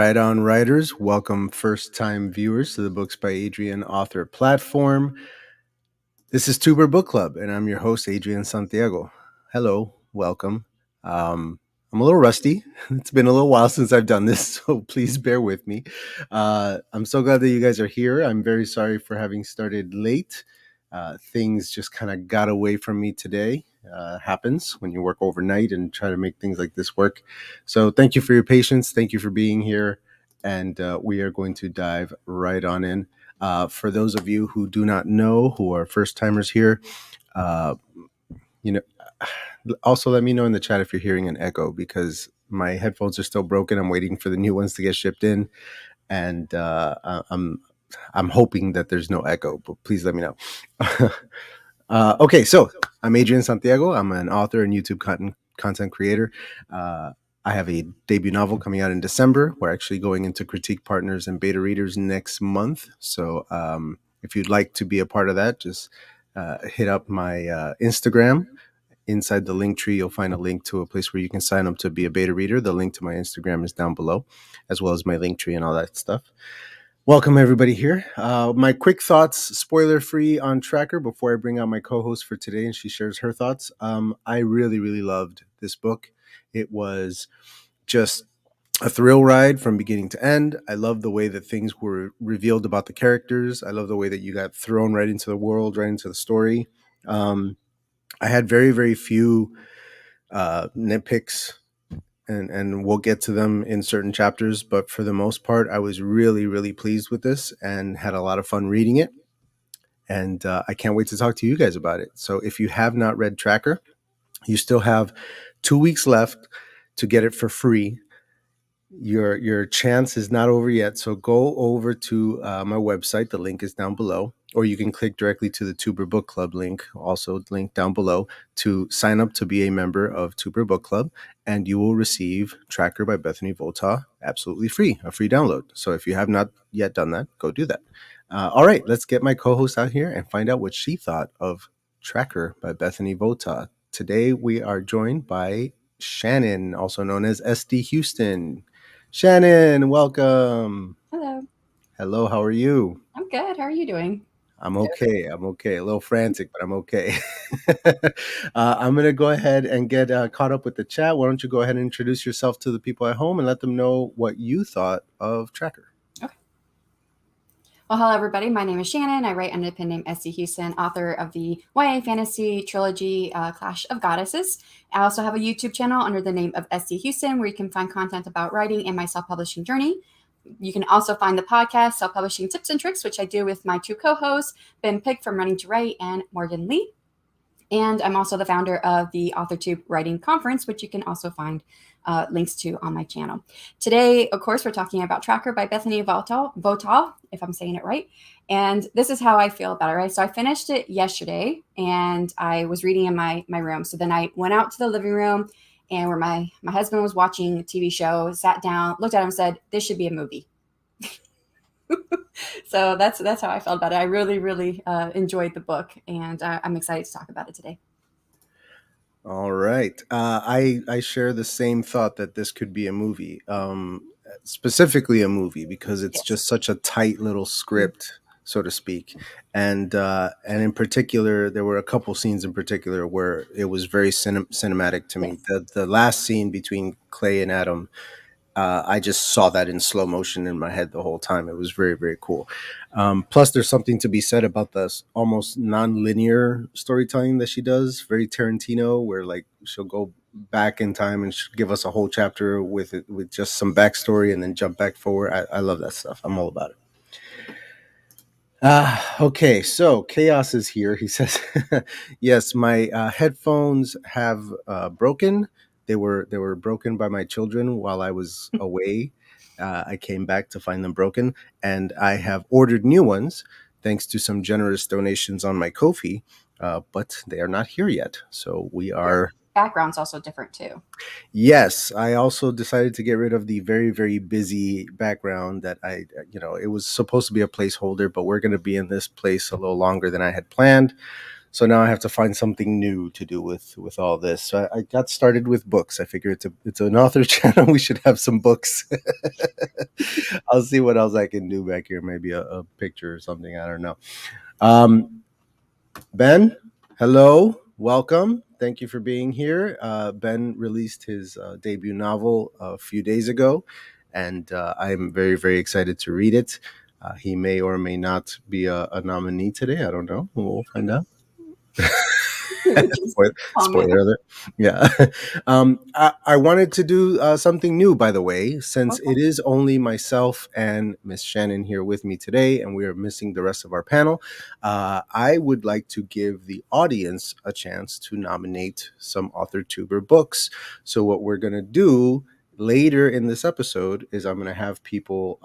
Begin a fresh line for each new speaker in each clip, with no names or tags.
Right on, writers. Welcome, first time viewers, to the Books by Adrian author platform. This is Tuber Book Club, and I'm your host, Adrian Santiago. Hello, welcome. I'm a little rusty. It's been a little while since I've done this, so please bear with me. I'm so glad that you guys are here. I'm very sorry for having started late. Things just kind of got away from me today. Happens when you work overnight and try to make things like this work. So thank you for your patience. Thank you for being here. And we are going to dive right on in. For those of you who do not know, who are first timers here, uh, you know, also let me know in the chat if you're hearing an echo because my headphones are still broken. I'm waiting for the new ones to get shipped in, and I'm hoping that there's no echo. But please let me know. Okay, so I'm Adrian Santiago. I'm an author and YouTube content creator. I have a debut novel coming out in December. We're actually going into critique partners and beta readers next month. So if you'd like to be a part of that, just hit up my Instagram. Inside the link tree, you'll find a link to a place where you can sign up to be a beta reader. The link to my Instagram is down below, as well as my link tree and all that stuff. Welcome, everybody, here. My quick thoughts, spoiler-free on Tracker, before I bring out my co-host for today and she shares her thoughts. I really, really loved this book. It was just a thrill ride from beginning to end. I love the way that things were revealed about the characters. I love the way that you got thrown right into the world, right into the story. I had very, very few nitpicks, and we'll get to them in certain chapters. But for the most part, I was really, really pleased with this and had a lot of fun reading it. And I can't wait to talk to you guys about it. So if you have not read Tracker, you still have 2 weeks left to get it for free. Your chance is not over yet. So go over to my website. The link is down below. Or you can click directly to the Tuber Book Club link, also linked down below, to sign up to be a member of Tuber Book Club, and you will receive Tracker by Bethany Votaw absolutely free, a free download. So if you have not yet done that, go do that. All right, let's get my co-host out here and find out what she thought of Tracker by Bethany Votaw. Today we are joined by Shannon, also known as SD Houston. Shannon, welcome.
Hello.
Hello, how are you?
I'm good. How are you doing?
I'm okay. I'm okay. A little frantic, but I'm okay. I'm going to go ahead and get caught up with the chat. Why don't you go ahead and introduce yourself to the people at home and let them know what you thought of Tracker?
Okay. Well, hello, everybody. My name is Shannon. I write under the pen name SD Houston, author of the YA fantasy trilogy Clash of Goddesses. I also have a YouTube channel under the name of SD Houston where you can find content about writing and my self-publishing journey. You can also find the podcast, Self-Publishing Tips and Tricks, which I do with my two co-hosts, Ben Pick from Running to Write and Morgan Lee. And I'm also the founder of the AuthorTube Writing Conference, which you can also find links to on my channel. Today, of course, we're talking about Tracker by Bethany Votaw, if I'm saying it right. And this is how I feel about it, right? So I finished it yesterday, and I was reading in my room. So then I went out to the living room, and where my husband was watching a TV show, sat down, looked at him and said, "This should be a movie." So that's how I felt about it. I really, really enjoyed the book, and I'm excited to talk about it today.
All right. I share the same thought that this could be a movie, specifically a movie, because it's just such a tight little script, so to speak. And in particular, there were a couple scenes in particular where it was very cinematic to me. The last scene between Clay and Adam, I just saw that in slow motion in my head the whole time. It was very, very cool. Plus, there's something to be said about this almost non-linear storytelling that she does, very Tarantino, where like she'll go back in time and she'll give us a whole chapter with just some backstory and then jump back forward. I love that stuff. I'm all about it. Okay, so Chaos is here. He says, yes, my headphones have broken. They were broken by my children while I was away. I came back to find them broken, and I have ordered new ones thanks to some generous donations on my Ko-fi, but they are not here yet. So we are...
Background's also different too.
Yes, I also decided to get rid of the very, very busy background that it was supposed to be a placeholder, but we're going to be in this place a little longer than I had planned. So now I have to find something new to do with all this. So I got started with books. I figure it's an author channel. We should have some books. I'll see what else I can do back here. Maybe a picture or something. I don't know. Um, Ben, hello, welcome. Thank you for being here. Ben released his debut novel a few days ago, and I'm very, very excited to read it. He may or may not be a nominee today. I don't know. We'll find out.
Just comment.
Spoiler alert. Yeah. I wanted to do something new, by the way, since
Okay.
it is only myself and Miss Shannon here with me today, and we are missing the rest of our panel. I would like to give the audience a chance to nominate some author tuber books. So, what we're going to do later in this episode is I'm going to have people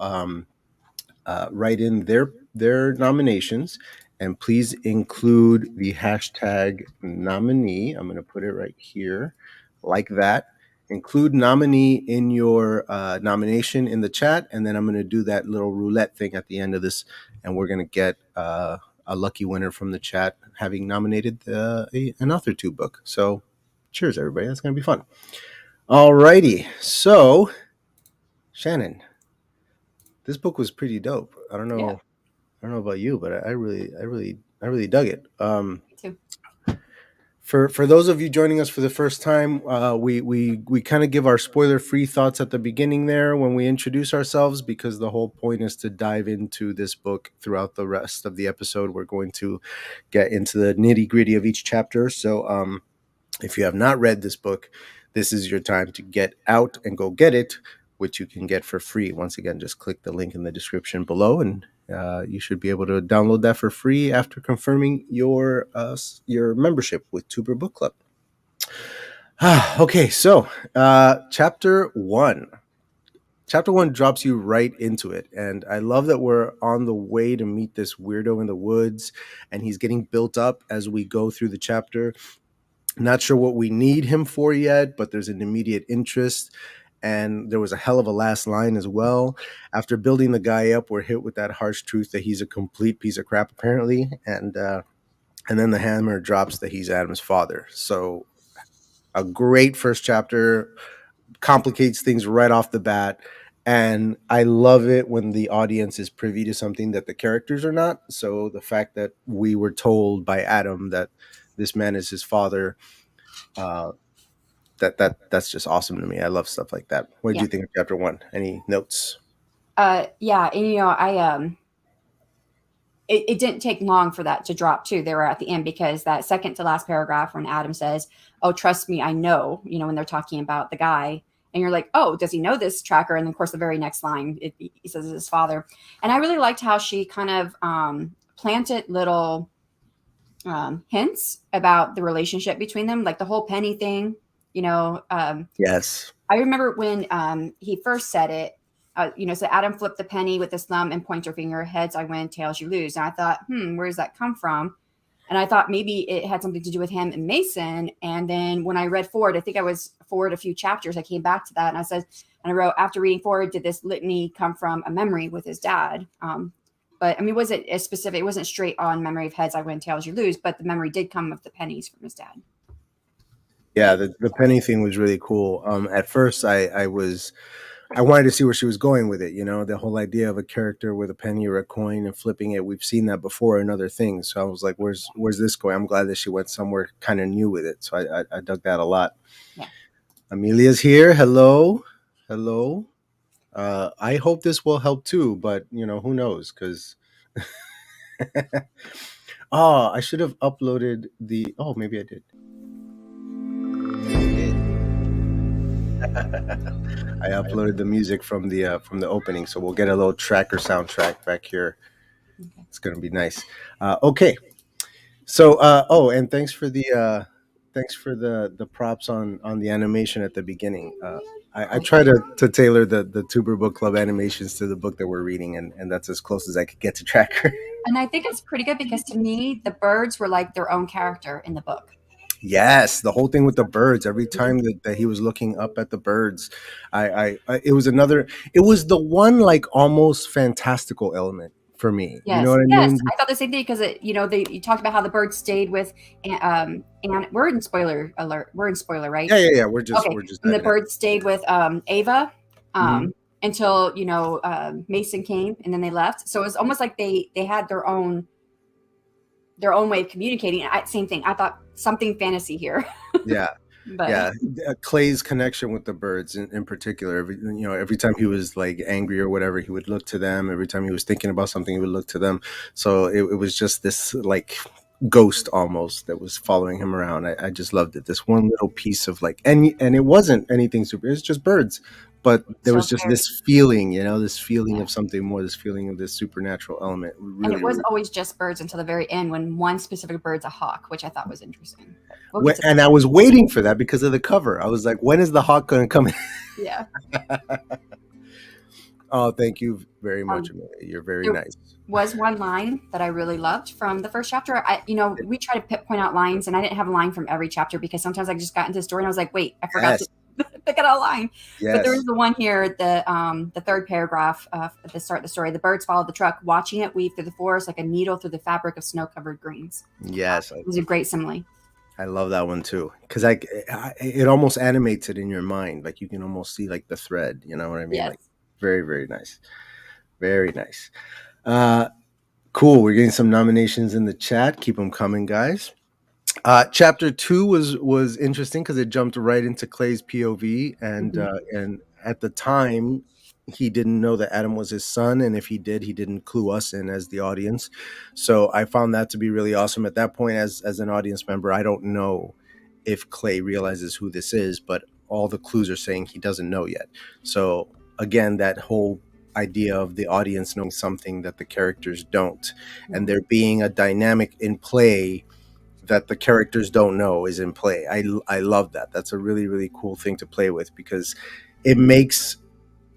write in their nominations, and please include the hashtag nominee. I'm going to put it right here, like that. Include nominee in your nomination in the chat, and then I'm going to do that little roulette thing at the end of this, and we're going to get a lucky winner from the chat having nominated an author tube book. So, cheers, everybody! That's going to be fun. Alrighty, so Shannon, this book was pretty dope.
Yeah,
I don't know about you, but I really dug it.
me too.
For those of you joining us for the first time, we kind of give our spoiler free thoughts at the beginning there when we introduce ourselves, because the whole point is to dive into this book throughout the rest of the episode. We're going to get into the nitty gritty of each chapter. So if you have not read this book, this is your time to get out and go get it, which you can get for free. Once again, just click the link in the description below, and you should be able to download that for free after confirming your membership with Tuber Book Club. Okay, so chapter one. Chapter one drops you right into it, and I love that we're on the way to meet this weirdo in the woods, and he's getting built up as we go through the chapter. Not sure what we need him for yet, but there's an immediate interest. And there was a hell of a last line as well. After building the guy up, we're hit with that harsh truth that he's a complete piece of crap, apparently. And then the hammer drops that he's Adam's father. So a great first chapter, complicates things right off the bat. And I love it when the audience is privy to something that the characters are not. So the fact that we were told by Adam that this man is his father, uh, that's just awesome to me. I love stuff like that. What did
Yeah.
you think of chapter one? Any notes?
Yeah, and I it didn't take long for that to drop too. They were at the end, because that second to last paragraph when Adam says, "Oh, trust me, I know," when they're talking about the guy, and you're like, "Oh, does he know this tracker?" And of course, the very next line, he says it's his father. And I really liked how she kind of planted little hints about the relationship between them, like the whole penny thing.
Yes.
I remember when he first said it. So Adam flipped the penny with his thumb and pointer finger. Heads I win, tails you lose. And I thought, where does that come from? And I thought maybe it had something to do with him and Mason. And then when I read forward, I think I was forward a few chapters, I came back to that and I wrote, after reading forward, did this litany come from a memory with his dad? But I mean, it wasn't straight on memory of heads I win, tails you lose, but the memory did come of the pennies from his dad.
Yeah, the penny thing was really cool. At first, I wanted to see where she was going with it. The whole idea of a character with a penny or a coin and flipping it. We've seen that before in other things. So I was like, where's this going? I'm glad that she went somewhere kind of new with it. So I dug that a lot.
Yeah.
Amelia's here. Hello. Hello. I hope this will help too, but who knows? Because I should have uploaded the. Oh, maybe I did. I uploaded the music from the opening, so we'll get a little tracker soundtrack back here.
Okay.
It's gonna be nice. Okay, so and thanks for the props on the animation at the beginning. I try to tailor the Tuber Book Club animations to the book that we're reading, and that's as close as I could get to tracker.
And I think it's pretty good because to me, the birds were like their own character in the book.
Yes, the whole thing with the birds. Every time that he was looking up at the birds, it was the one like almost fantastical element for me. You know
Yes,
what I
yes,
mean?
I thought the same thing because you talked about how the bird stayed with, and we're in spoiler alert. We're in spoiler, right?
Yeah, yeah, yeah. We're just
Okay,
we're just
and the
heading out.
bird stayed with Ava
Mhm.
until Mason came, and then they left. So it was almost like they had their own way of communicating. Same thing. I thought something fantasy here,
Yeah.
but
Yeah, Clay's connection with the birds in particular. Every time he was like angry or whatever, he would look to them. Every time he was thinking about something, he would look to them. So it was just this like ghost almost that was following him around. I just loved it. This one little piece of like, and it wasn't anything super. It's just birds, but there
so
was just
very,
this feeling, this feeling
yeah.
of something more, this feeling of this supernatural element.
And it
Really,
was
really.
always just birds until the very end when one specific bird's a hawk, which I thought was interesting. But we'll get to
And I was waiting for that because of the cover. I was like, when is the hawk going to come?
yeah.
Oh, thank you very much,
Um,
Amelia. You're very
there
nice.
was one line that I really loved from the first chapter. We try to point out lines, and I didn't have a line from every chapter because sometimes I just got into the story and I was like, wait, I forgot
Yes,
to pick out a line. But there was
yes,
the one here, the third paragraph at the start of the story. The birds followed the truck, watching it weave through the forest like a needle through the fabric of snow-covered greens.
yes.
It was a great simile.
I love that one too because it almost animates it in your mind. Like you can almost see like the thread. You know what I mean? Like
Yes.
very, very nice. Very nice. Uh, cool. We're getting some nominations in the chat. Keep them coming, guys. Chapter 2 was interesting because it jumped right into Clay's POV,
Mhm.
and at the time he didn't know that Adam was his son, and if he did, he didn't clue us in as the audience. So I found that to be really awesome. At that point, as an audience member, I don't know if Clay realizes who this is, but all the clues are saying he doesn't know yet. So again, that whole idea of the audience knowing something that the characters don't, and
Mhm.
there being a dynamic in play that the characters don't know is in play. I love that. That's a really, really cool thing to play with because it makes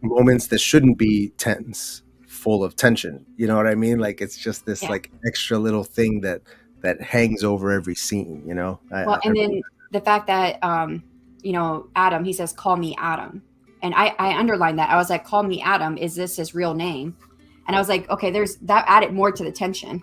moments that shouldn't be tense full of tension. You know what I mean? Like it's just this
Yeah.
like extra little thing that hangs over every scene.
Well, and then the fact that Adam, he says, "Call me Adam," and I underlined that. I was like, "Call me Adam. Is this his real name?" And I was like, "Okay, there's that added more to the tension."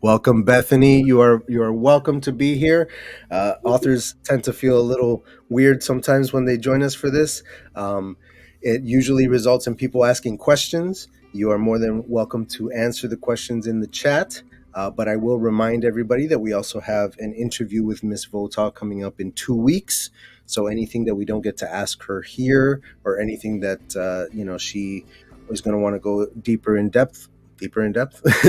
Welcome, Bethany. You are welcome to be here. Authors tend to feel a little weird sometimes when they join us for this. Um, it usually results in people asking questions. You are more than welcome to answer the questions in the chat. But I will remind everybody that we also have an interview with Miss Votaw coming up in 2 weeks. So anything that we don't get to ask her here, or anything that she is going to want to go deeper in depth,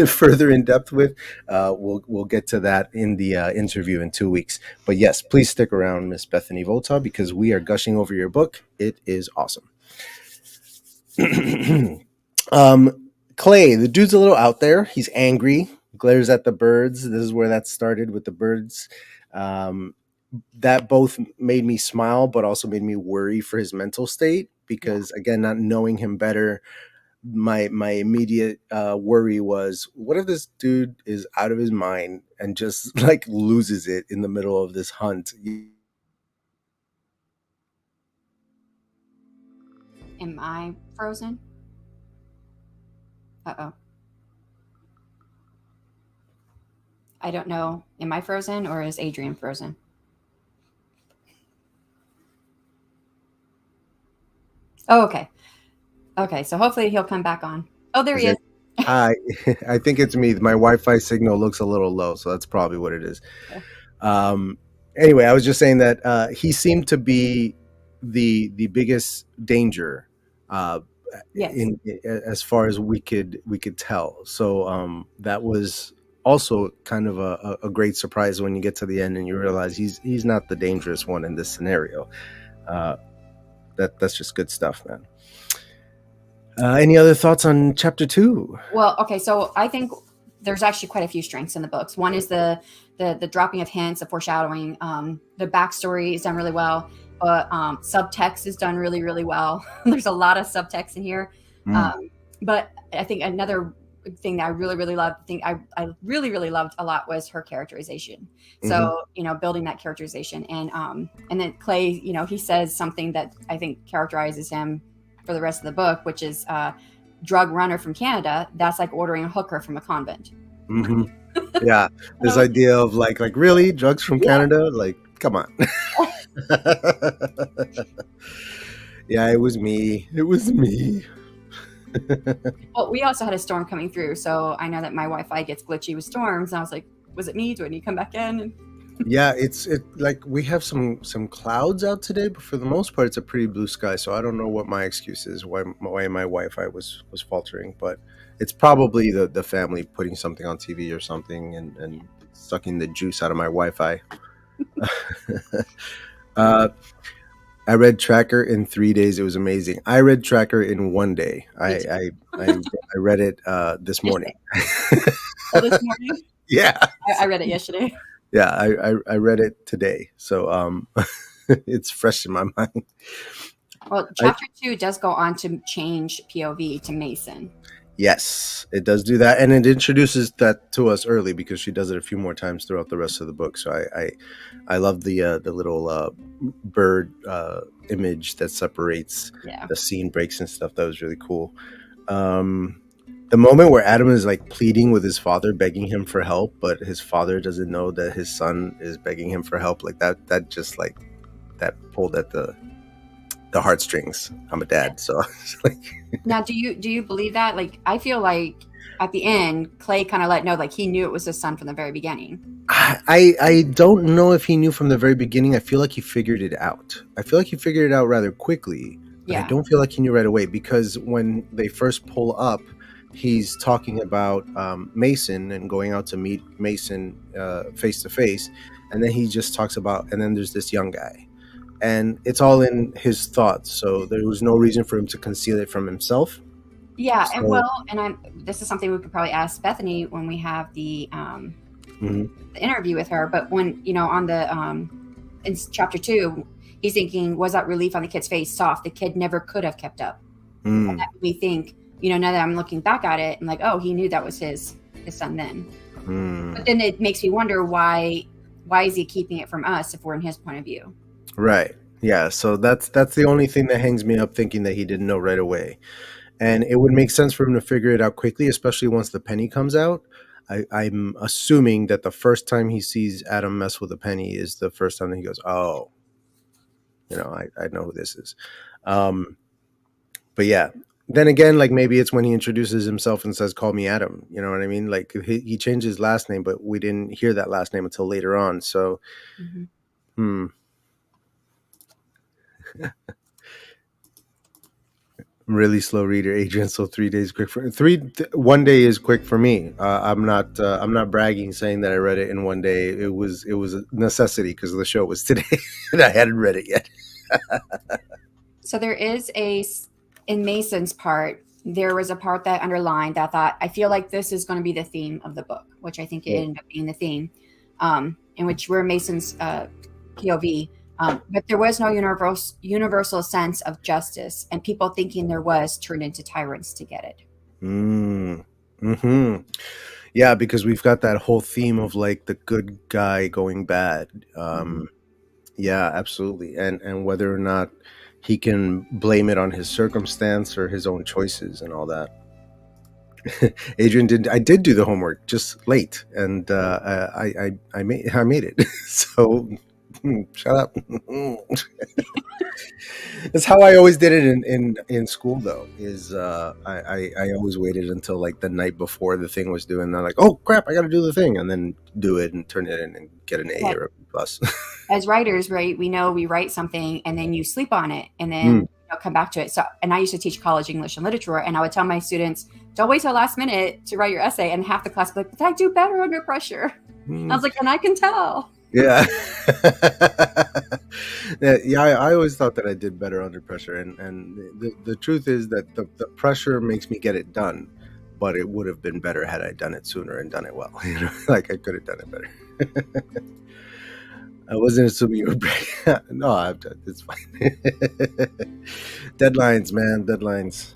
further in depth with. We'll get to that in the interview in 2 weeks. But yes, please stick around, Miss Bethany Votaw, because we are gushing over your book. It is awesome. Clay, the dude's a little out there. He's angry, glares at the birds. This is where that started with the birds. Um, that both made me smile, but also made me worry for his mental state
Yeah.
because, again, not knowing him better, my immediate worry was, what if this dude is out of his mind and just like loses it in the middle of this hunt?
Am I frozen? Uh-oh. I don't know. Am I frozen or is Adrian frozen? Oh, okay. Okay, so hopefully he'll come back on. Oh, there
Is
he is.
it? I I think it's me. My Wi-Fi signal looks a little low, so that's probably what it is. Um, anyway, I was just saying that he seemed to be the biggest danger uh,
Yes.
in as far as we could tell. So that was also kind of a great surprise when you get to the end and you realize he's not the dangerous one in this scenario. Uh, that's just good stuff, man. Any other thoughts on chapter 2?
Well, okay, so I think there's actually quite a few strengths in the books. One is the dropping of hints, the foreshadowing. The backstory is done really well, but subtext is done really, really well. There's a lot of subtext in here.
Mm.
But I think another thing that I really, really loved, I really, really loved a lot was her characterization.
Hmm.
So, building that characterization. And then Clay, he says something that I think characterizes him for the rest of the book, which is drug runner from Canada, that's like ordering a hooker from a convent.
Hmm. Yeah,
And I
this
was
idea of like really drugs from
yeah.
Canada, like come on. Yeah, it was me. It was me.
Well, we also had a storm coming through, so I know that my Wi-Fi gets glitchy with storms. And I was like, was it me? Do I need to come back in? And
Yeah, it like we have some clouds out today, but for the most part, it's a pretty blue sky. So I don't know what my excuse is, why my Wi-Fi was faltering, but it's probably the family putting something on TV or something and sucking the juice out of my Wi-Fi. uh, I read Tracker in 3 days. It was amazing. I read Tracker in one day.
me too.
I read it this morning.
Yesterday. Oh, this morning?
Yeah,
I read it yesterday.
yeah. I read it today, so it's fresh in my mind.
Well,
I,
chapter 2 does go on to change POV to Mason.
yes, it does do that, and it introduces that to us early because she does it a few more times throughout the rest of the book. So I love the little bird image that separates
Yeah.
the scene breaks and stuff. That was really cool. Um, the moment where Adam is like pleading with his father, begging him for help, but his father doesn't know that his son is begging him for help, like that just like that pulled at the heartstrings. I'm a dad, so it's like
Now, do you believe that? Like, I feel like at the end, Clay kind of let know, like, he knew it was his son from the very beginning.
I don't know if he knew from the very beginning. I feel like he figured it out. I feel like he figured it out rather quickly, but I
Yeah.
don't feel like he knew right away because when they first pull up, he's talking about Mason and going out to meet Mason face to face, and then he just talks about, and then there's this young guy, and it's all in his thoughts. So there was no reason for him to conceal it from himself.
Yeah, and
So,
well, and this is something we could probably ask Bethany when we have the
mhm.
interview with her. But when on the in chapter 2, he's thinking, was that relief on the kid's face soft? The kid never could have kept up. And that made me think, now that I'm looking back at it, I'm like, oh, he knew that was his son then. But then it makes me wonder why is he keeping it from us if we're in his point of view?
Right. Yeah. So that's the only thing that hangs me up, thinking that he didn't know right away. And it would make sense for him to figure it out quickly, especially once the penny comes out. I'm assuming that the first time he sees Adam mess with a penny is the first time that he goes, "Oh, I know who this is." But yeah, then again, like maybe it's when he introduces himself and says, "Call me Adam." You know what I mean? Like he changed his last name, but we didn't hear that last name until later on. So, really slow reader, Adrian. So 3 days quick for 1 day is quick for me. I'm not bragging, saying that I read it in 1 day. It was a necessity because the show was today, and I hadn't read it yet.
So there is in Mason's part, there was a part that underlined that I thought, I feel like this is going to be the theme of the book, which I think it ended up being the theme, in which we're Mason's POV. But there was no universal sense of justice, and people thinking there was turned into tyrants to get it.
Mm-hmm. Yeah, because we've got that whole theme of like the good guy going bad. Yeah, absolutely, and whether or not he can blame it on his circumstance or his own choices and all that. Adrian I did do the homework just late, and I made it. So shut up. That's how I always did it in school, though. Is I always waited until like the night before the thing was due, and I'm like, oh crap, I got to do the thing, and then do it and turn it in and get an A or a B plus.
As writers, right, we know we write something and then you sleep on it and then come back to it. So, and I used to teach college English and literature, and I would tell my students, don't wait till last minute to write your essay. And half the class would be like, but I do better under pressure. I was like, and I can tell.
Yeah. Yeah, I always thought that I did better under pressure, and the truth is that the pressure makes me get it done, but it would have been better had I done it sooner and done it well. Like I could have done it better. I wasn't assuming you were no, it's fine. Deadlines, man, deadlines.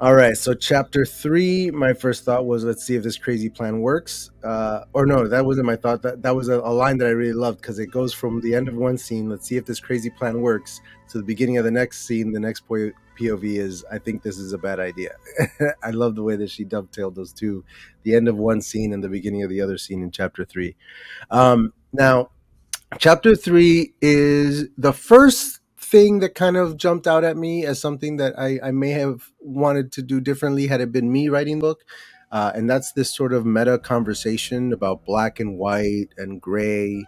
All right, so chapter 3, my first thought was, let's see if this crazy plan works. Or no, that wasn't my thought. That was a line that I really loved because it goes from the end of one scene, let's see if this crazy plan works, to the beginning of the next scene. The next POV is, I think this is a bad idea. I love the way that she dovetailed those two, the end of one scene and the beginning of the other scene in chapter 3. Now, chapter 3 is the first thing that kind of jumped out at me as something that I may have wanted to do differently had it been me writing the book. And that's this sort of meta conversation about black and white and gray.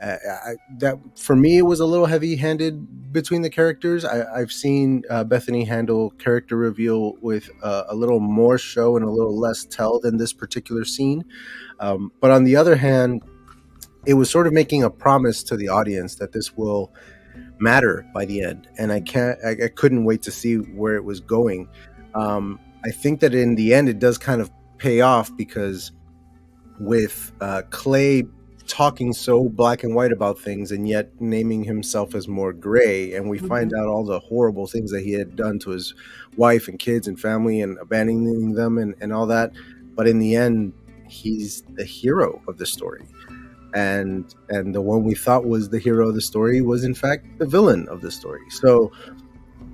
That for me, it was a little heavy handed between the characters. I've seen Bethany handle character reveal with a little more show and a little less tell than this particular scene. But on the other hand, it was sort of making a promise to the audience that this will matter by the end, and I couldn't wait to see where it was going. I think that in the end it does kind of pay off, because with Clay talking so black and white about things and yet naming himself as more gray, and we find out all the horrible things that he had done to his wife and kids and family and abandoning them and all that, but in the end he's the hero of the story. And the one we thought was the hero of the story was in fact the villain of the story. So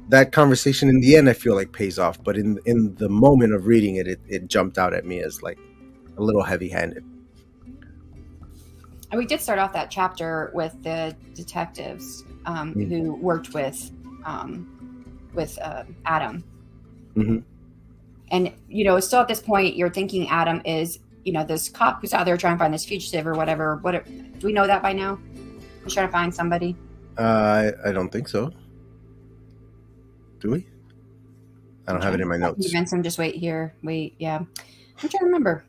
that conversation in the end, I feel like, pays off, but in the moment of reading it jumped out at me as like a little heavy-handed.
And we did start off that chapter with the detectives who worked with Adam.
Mm-hmm.
And, still at this point, you're thinking Adam is, this cop who's out there trying to find this fugitive or whatever. Do we know that by now? He's trying to find somebody?
I don't think so. Do we? I don't have it in my notes.
Vincent, just wait here. Yeah. I'm trying to remember.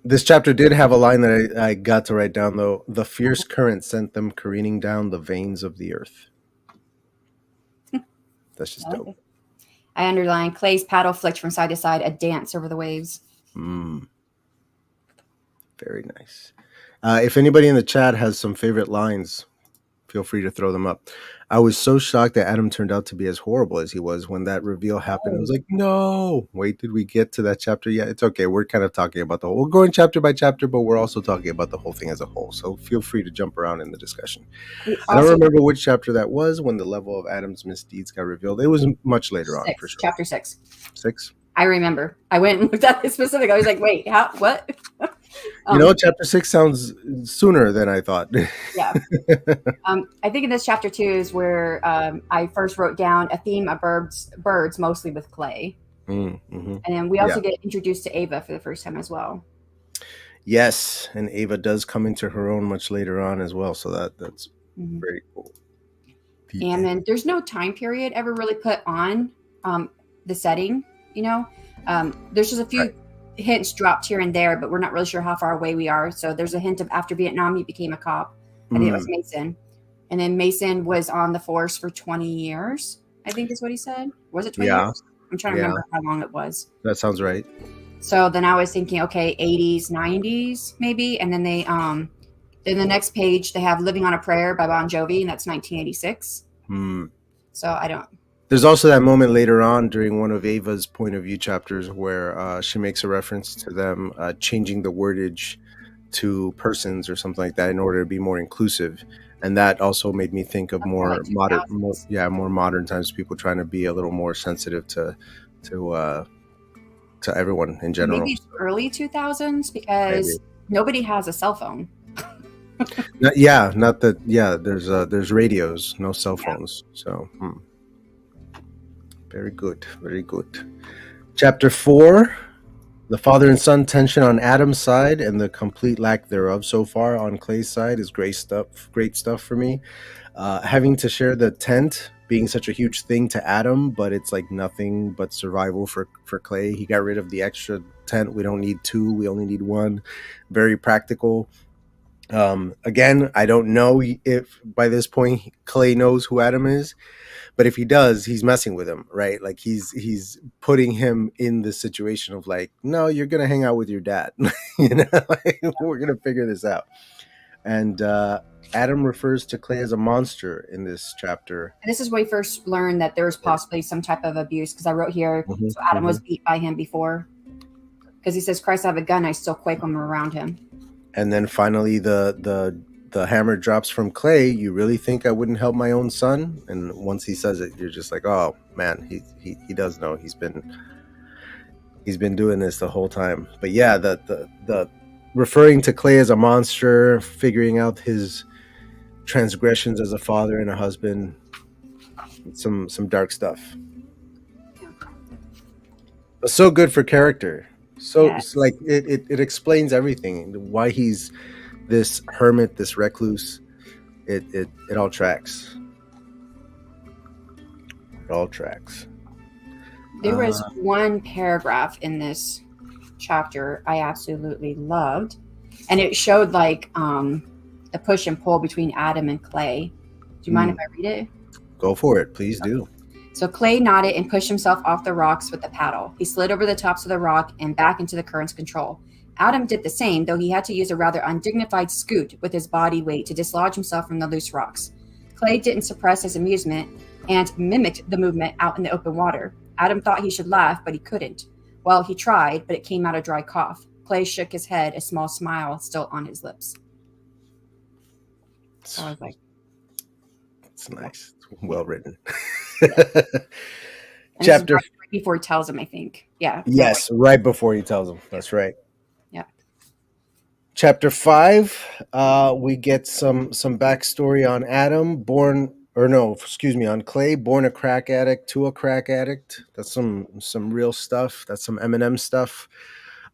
This chapter did have a line that I got to write down, though. The fierce current sent them careening down the veins of the earth. That's just dope.
I underlined Clay's paddle flicked from side to side, a dance over the waves.
Very nice. If anybody in the chat has some favorite lines, feel free to throw them up. I was so shocked that Adam turned out to be as horrible as he was when that reveal happened. I was like, no, wait, did we get to that chapter yet? It's okay. We're kind of talking about the whole, we're going chapter by chapter, but we're also talking about the whole thing as a whole. So feel free to jump around in the discussion. I don't remember which chapter that was when the level of Adam's misdeeds got revealed. It was much later on, for sure.
Chapter 6.
6?
I remember. I went and looked at it specific. I was like, wait, what?
Chapter 6 sounds sooner than I thought.
Yeah. I think in this chapter 2 is where I first wrote down a theme of birds mostly with Clay.
Mm-hmm. And
then we also get introduced to Ava for the first time as well.
Yes, and Ava does come into her own much later on as well, so that's very cool.
And then there's no time period ever really put on the setting, there's just a few hints dropped here and there, but we're not really sure how far away we are. So there's a hint of after Vietnam, he became a cop. I think it was Mason. And then Mason was on the force for 20 years, I think is what he said. Was it 20 years? I'm trying to remember how long it was.
That sounds right.
So then I was thinking, okay, 80s, 90s maybe. And then they, in the next page, they have Living on a Prayer by Bon Jovi, and that's 1986. So I don't.
There's also that moment later on during one of Ava's point of view chapters where she makes a reference to them changing the wordage to persons or something like that in order to be more inclusive. And that also made me think of more modern times, people trying to be a little more sensitive to everyone in general.
Maybe early 2000s, because nobody has a cell phone.
There's radios, no cell phones. So very good, very good. Chapter 4, the father and son tension on Adam's side and the complete lack thereof so far on Clay's side is great stuff for me. Having to share the tent being such a huge thing to Adam, but it's like nothing but survival for Clay. He got rid of the extra tent. We don't need 2, we only need 1. Very practical. Again, I don't know if by this point Clay knows who Adam is, but if he does, he's messing with him, right? Like he's putting him in the situation of like, no, you're gonna hang out with your dad. Like, we're gonna figure this out. And Adam refers to Clay as a monster in this chapter.
And this is where we first learned that there was possibly some type of abuse, because I wrote here,
Mhm,
so Adam was
mhm.
beat by him before. Because he says, Christ, I have a gun, I still quake when I'm around him.
And then finally the hammer drops from Clay. You really think I wouldn't help my own son? And once he says it, you're just like, oh man, he does know. He's been doing this the whole time. But yeah, the referring to Clay as a monster, figuring out his transgressions as a father and a husband, some dark stuff. But so good for character. So
Yes.
it's like it explains everything. Why he's this hermit, this recluse. It all tracks. It all tracks.
There was one paragraph in this chapter I absolutely loved, and it showed like the push and pull between Adam and Clay. Do you mind if I read it?
Go for it, please do.
So Clay nodded and pushed himself off the rocks with the paddle. He slid over the tops of the rock and back into the current's control. Adam did the same, though he had to use a rather undignified scoot with his body weight to dislodge himself from the loose rocks. Clay didn't suppress his amusement and mimicked the movement out in the open water. Adam thought he should laugh, but he couldn't. Well, he tried, but it came out a dry cough. Clay shook his head, a small smile still on his lips. So I was like,
it's nice. It's well written.
and
Chapter
right before he tells him, I think. Yeah.
Yes, right before he tells him. That's right.
Yeah.
Chapter 5, we get some backstory on Adam, on Clay, born a crack addict to a crack addict. That's some real stuff. That's some Eminem stuff.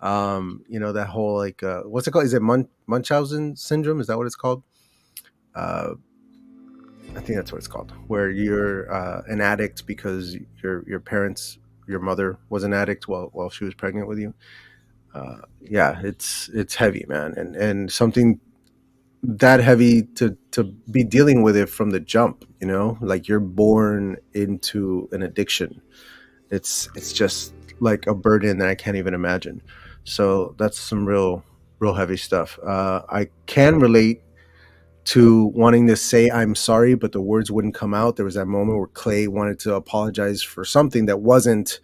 That whole like what's it called? Is it Munchausen syndrome? Is that what it's called? I think that's what it's called, where you're an addict because your parents, your mother was an addict while she was pregnant with you. Yeah, it's heavy, man, and something that heavy to be dealing with it from the jump. Like you're born into an addiction. It's just like a burden that I can't even imagine. So that's some real heavy stuff. I can relate to wanting to say I'm sorry, but the words wouldn't come out. There was that moment where Clay wanted to apologize for something that wasn't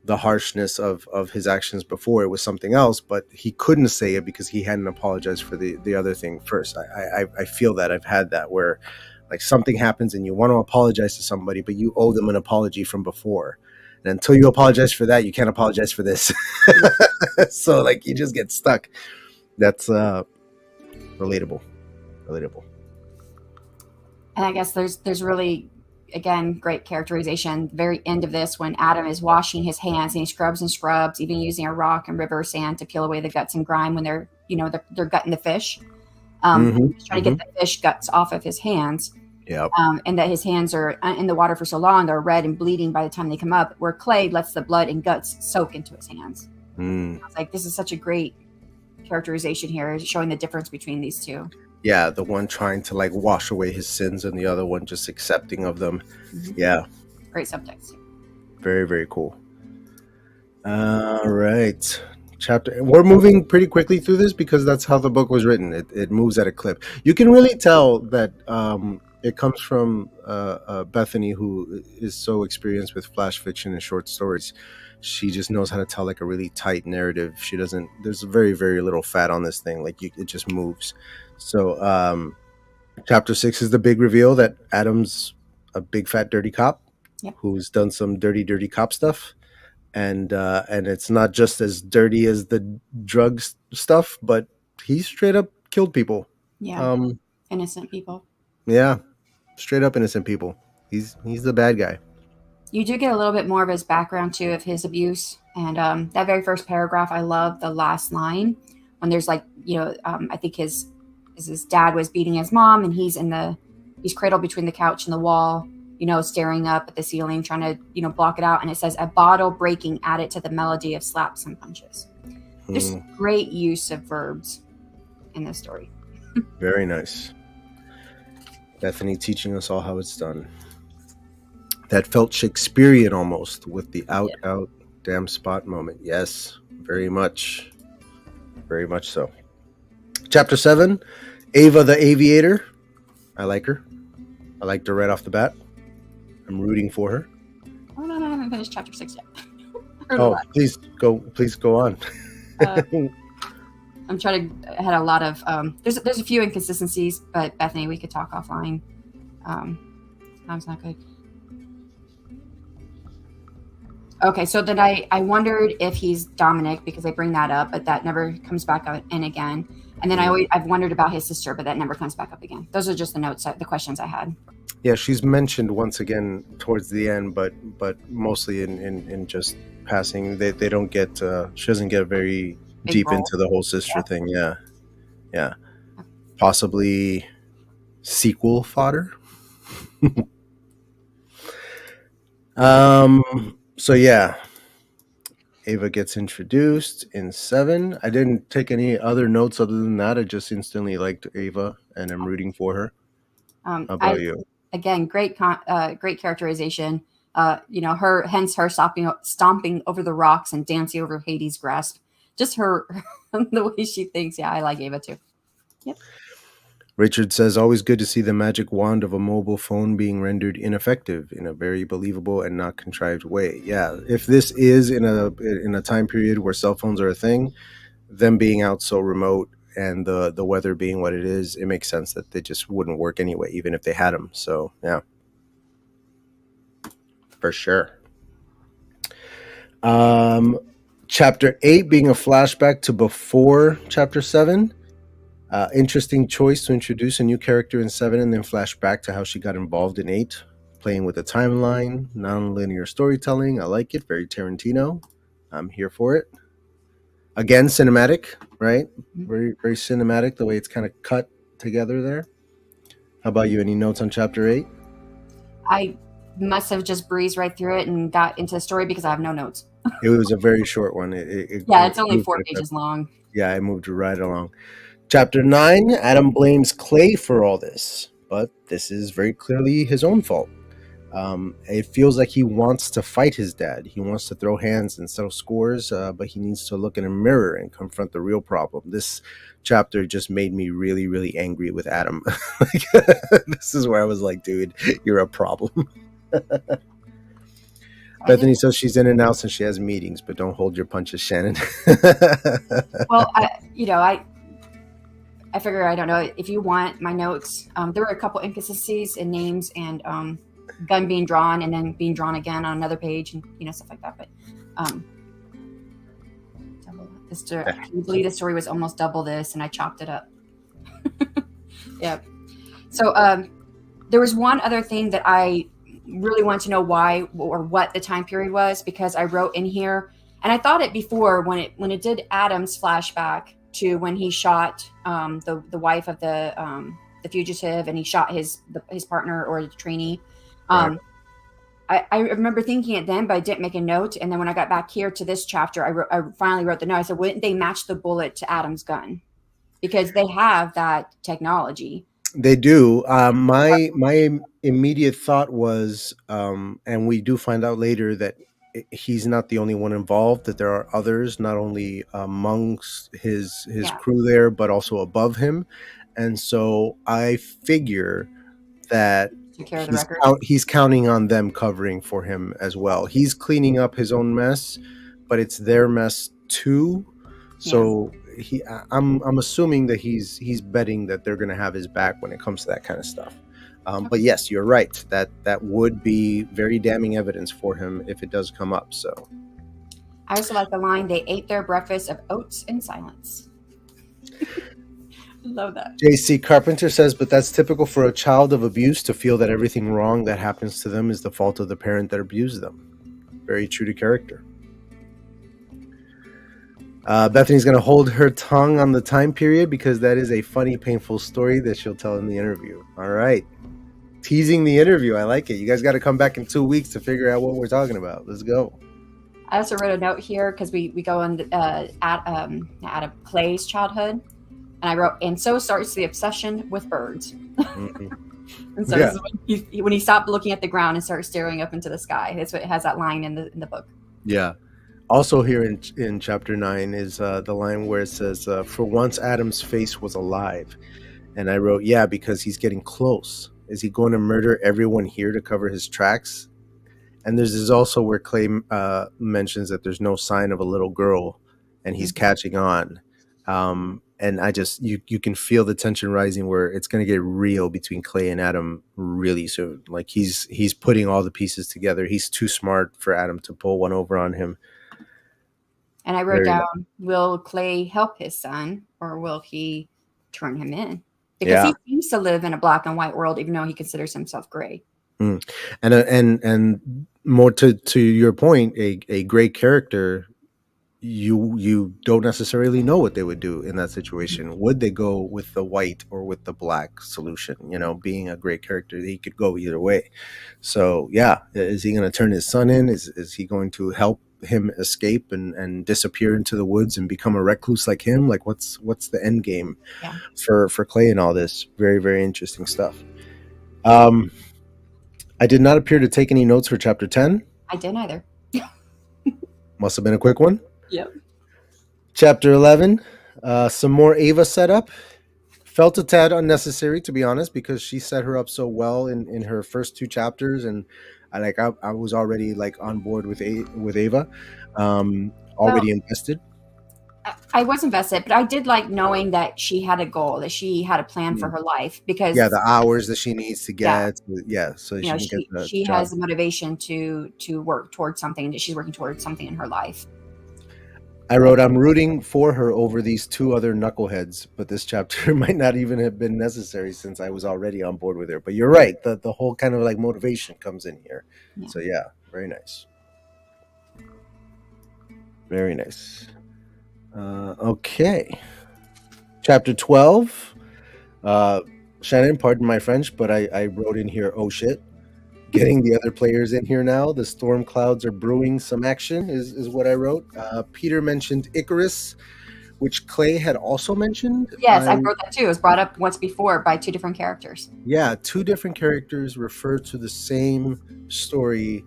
the harshness of his actions before. It was something else, but he couldn't say it because he hadn't apologized for the other thing first. I feel that. I've had that where like something happens and you want to apologize to somebody, but you owe them an apology from before. And until you apologize for that, you can't apologize for this. So like you just get stuck. That's relatable.
And I guess there's really, again, great characterization. The very end of this, when Adam is washing his hands and he scrubs and scrubs, even using a rock and river sand to peel away the guts and grime when they're gutting the fish. He's trying to get the fish guts off of his hands.
Yep.
And that his hands are in the water for so long, they're red and bleeding by the time they come up, where Clay lets the blood and guts soak into his hands. I was like, this is such a great characterization here, showing the difference between these two.
Yeah, the one trying to like wash away his sins and the other one just accepting of them. Yeah.
Great subtext.
Very, very cool. All right. We're moving pretty quickly through this because that's how the book was written. It moves at a clip. You can really tell that it comes from Bethany, who is so experienced with flash fiction and short stories. She just knows how to tell like a really tight narrative. There's very, very little fat on this thing. Like it just moves. So chapter 6 is the big reveal that Adam's a big fat dirty cop.
Yep.
Who's done some dirty cop stuff. And it's not just as dirty as the drugs stuff, but he straight up killed people.
Yeah. Innocent people.
Yeah. Straight up innocent people. He's the bad guy.
You do get a little bit more of his background too, of his abuse. And that very first paragraph, I love the last line when there's like, I think his dad was beating his mom and he's cradled between the couch and the wall, staring up at the ceiling, trying to, block it out. And it says, a bottle breaking added to the melody of slaps and punches. There's great use of verbs in this story.
Very nice. Bethany teaching us all how it's done. That felt Shakespearean almost with the out damn spot moment. Yes, very much. Very much so. Chapter 7 Ava the Aviator. I like her. I liked her right off the bat. I'm rooting for her.
Oh no, I haven't finished chapter 6 yet. Heard a
Oh,
lot.
please go on.
I'm trying to. I had a lot of. There's a few inconsistencies, but Bethany, we could talk offline. Time's not good. Okay, so then I wondered if he's Dominic because they bring that up, but that never comes back up in again. And then I've wondered about his sister, but that never comes back up again. Those are just the notes, the questions I had.
Yeah, she's mentioned once again towards the end, but mostly in just passing. They don't get. She doesn't get very
Big
deep
role.
into the whole sister thing. Yeah. Possibly sequel fodder. So yeah, Ava gets introduced in 7. I didn't take any other notes other than that. I just instantly liked Ava, and I'm rooting for her. How about you?
Again, great characterization. Her stomping over the rocks and dancing over Hades' grasp. Just her, the way she thinks. Yeah, I like Ava too. Yep.
Richard says, always good to see the magic wand of a mobile phone being rendered ineffective in a very believable and not contrived way. Yeah, if this is in a time period where cell phones are a thing, them being out so remote and the weather being what it is, it makes sense that they just wouldn't work anyway, even if they had them. So, yeah. For sure. Chapter 8 being a flashback to before Chapter 7. Interesting choice to introduce a new character in 7 and then flash back to how she got involved in 8. Playing with the timeline, non-linear storytelling. I like it. Very Tarantino. I'm here for it. Again, cinematic, right? Very, very cinematic, the way it's kind of cut together there. How about you? Any notes on Chapter 8?
I must have just breezed right through it and got into the story because I have no notes.
It was a very short one.
It's only 4 pages long.
Yeah, I moved right along. Chapter 9, Adam blames Clay for all this, but this is very clearly his own fault. It feels like he wants to fight his dad. He wants to throw hands and settle scores, but he needs to look in a mirror and confront the real problem. This chapter just made me really, really angry with Adam. This is where I was like, dude, you're a problem. Bethany says she's in and out since she has meetings, but don't hold your punches, Shannon.
Well, I figure, I don't know, if you want my notes, there were a couple inconsistencies in names and gun being drawn and then being drawn again on another page and stuff like that. But can you believe the story was almost double this and I chopped it up? Yeah. So there was one other thing that I really want to know why or what the time period was, because I wrote in here, and I thought it before when it did Adam's flashback to when he shot the wife of the fugitive, and he shot his partner or the trainee.
Right.
I remember thinking it then, but I didn't make a note. And then when I got back here to this chapter, I finally wrote the note. I said, wouldn't they match the bullet to Adam's gun? Because they have that technology.
They do. My immediate thought was, and we do find out later that he's not the only one involved, that there are others, not only amongst his crew there, but also above him. And so I figure that he's counting on them covering for him as well. He's cleaning up his own mess, but it's their mess too. So I'm assuming that he's betting that they're going to have his back when it comes to that kind of stuff. But yes, you're right. That would be very damning evidence for him if it does come up. So
I also like the line, they ate their breakfast of oats in silence. Love that.
JC Carpenter says, but that's typical for a child of abuse to feel that everything wrong that happens to them is the fault of the parent that abused them. Very true to character. Bethany's going to hold her tongue on the time period because that is a funny, painful story that she'll tell in the interview. All right. Teasing the interview. I like it. You guys got to come back in 2 weeks to figure out what we're talking about. Let's go.
I also wrote a note here because we go on at Clay's childhood. And I wrote, and so starts the obsession with birds. Mm-hmm. And so this is when he stopped looking at the ground and started staring up into the sky. That's what it has that line in the book.
Yeah. Also here in chapter 9 is the line where it says, for once Adam's face was alive. And I wrote, yeah, because he's getting close. Is he going to murder everyone here to cover his tracks? And there's also where Clay mentions that there's no sign of a little girl, and he's
Mhm.
catching on. And I just you can feel the tension rising, where it's going to get real between Clay and Adam really soon. Like he's putting all the pieces together. He's too smart for Adam to pull one over on him.
And I wrote
Very
down,
nice.
will Clay help his son or will he turn him in? Because
Yeah.
he seems to live in a black and white world, even though he considers himself gray.
Mm. And more to your point, a great character, you don't necessarily know what they would do in that situation. Would they go with the white or with the black solution? Being a great character, he could go either way. So yeah, is he going to turn his son in? Is he going to help him escape and disappear into the woods and become a recluse like him? Like what's the end game
Yeah,
for Clay and all this? Very, very interesting stuff. Um, I did not appear to take any notes for chapter 10.
I didn't either.
Must have been a quick one.
Yep.
Chapter 11, some more Ava setup. Felt a tad unnecessary, to be honest, because she set her up so well in her first two chapters, and I was already like on board with Ava,
Well,
already invested.
I was invested, but I did like knowing that she had a goal, that she had a plan for
Mm.
her life.
Yeah,
Because
the hours that she needs to
yeah,
get, yeah, so she can get the
she
job.
has the motivation to work towards something, that she's working towards something in her life.
I wrote, I'm rooting for her over these two other knuckleheads, but this chapter might not even have been necessary since I was already on board with her. But you're right, the whole kind of like motivation comes in here.
Yeah.
So yeah, very nice. Very nice. Okay. Chapter 12. Shannon, pardon my French, but I wrote in here, oh shit. Getting the other players in here now. The storm clouds are brewing some action, is what I wrote. Peter mentioned Icarus, which Clay had also mentioned.
Yes, I wrote that too. It was brought up once before by two different characters.
Yeah, two different characters refer to the same story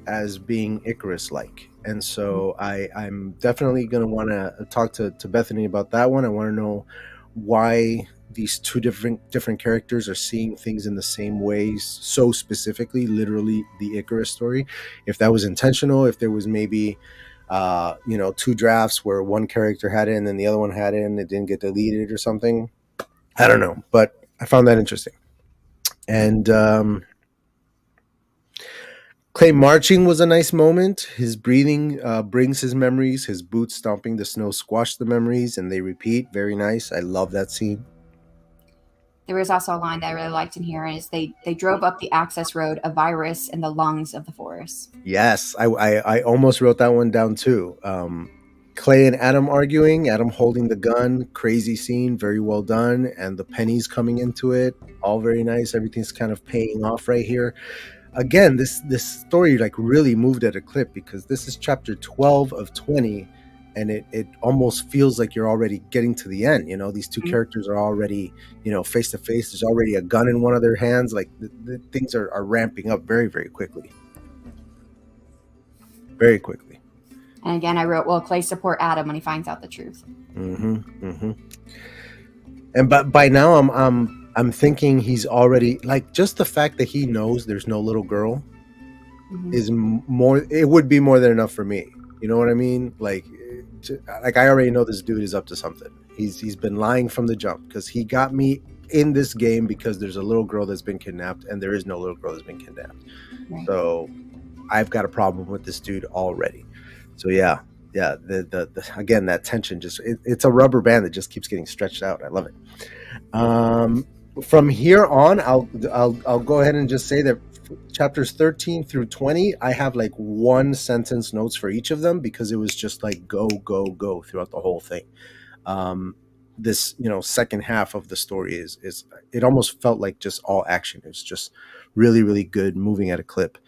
as being Icarus-like. And so I'm definitely going to want to talk to Bethany about that one. I want to know why these two different characters are seeing things in the same ways so specifically, literally the Icarus story. If that was intentional, if there was maybe two drafts where one character had it and then the other one had it and it didn't get deleted or something. I don't know, but I found that interesting. And Clay marching was a nice moment. His breathing brings his memories. His boots stomping the snow squash the memories, and they repeat. Very nice. I love that scene.
There was also a line that I really liked in here, is they drove up the access road, a virus in the lungs of the forest.
Yes, I almost wrote that one down too. Clay and Adam arguing, Adam holding the gun, crazy scene, very well done, and the pennies coming into it, all very nice. Everything's kind of paying off right here. Again, this story like really moved at a clip because this is chapter 12 of 20, and it almost feels like you're already getting to the end. These two characters are already face to face. There's already a gun in one of their hands. Like the things are ramping up very, very quickly. Very quickly.
And again, I wrote, will Clay support Adam when he finds out the truth?
And but by now I'm thinking he's already, like, just the fact that he knows there's no little girl is more. It would be more than enough for me. You know what I mean? Like I already know this dude is up to something. He's been lying from the jump because he got me in this game because there's a little girl that's been kidnapped and there is no little girl that's been kidnapped. Right. So I've got a problem with this dude already. So yeah. The again, that tension just it's a rubber band that just keeps getting stretched out. I love it. From here on, I'll go ahead and just say that chapters 13 through 20, I have like one sentence notes for each of them because it was just like go throughout the whole thing. This second half of the story is it almost felt like just all action. It was just really, really good, moving at a clip.